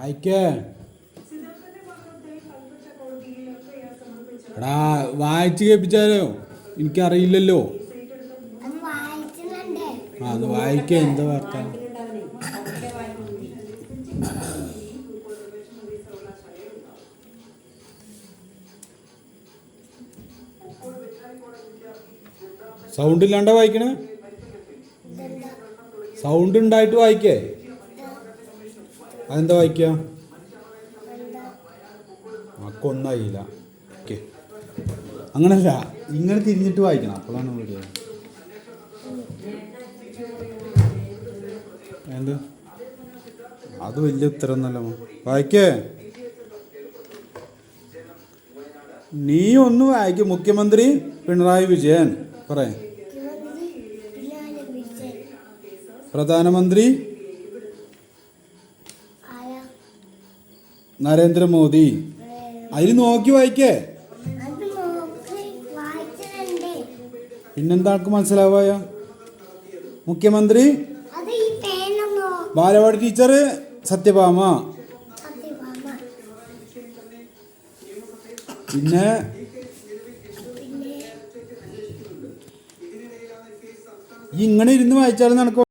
വായിക്കേ. എടാ വായിച്ച് കേൾപ്പിച്ചാലോ, എനിക്കറിയില്ലല്ലോ. ആ അത് വായിക്കേ. എന്താ വാർത്ത? സൗണ്ട് ഇല്ലാണ്ട വായിക്കണേ. സൗണ്ട് ഉണ്ടായിട്ട് വായിക്കേ. അതെന്താ വായിക്ക? നമുക്കൊന്നായില്ല. ഓക്കെ, അങ്ങനല്ല, ഇങ്ങനെ തിരിഞ്ഞിട്ട് വായിക്കണം, അപ്പോഴാണ് വീഡിയോ. എന്ത്? അത് വലിയ ഉത്തരം ഒന്നല്ല. വായിക്കേ. നീ ഒന്ന് വായിക്കും. മുഖ്യമന്ത്രി പിണറായി വിജയൻ പറയേ. പ്രധാനമന്ത്രി നരേന്ദ്രമോദി. അതിൽ നോക്കി വായിക്കേ. പിന്നെന്താ മനസ്സിലാവായ? മുഖ്യമന്ത്രി ബാലവാടി ടീച്ചർ സത്യഭാമ. പിന്നെ ഇങ്ങനെ ഇരുന്ന് വായിച്ചാലും നടക്കും.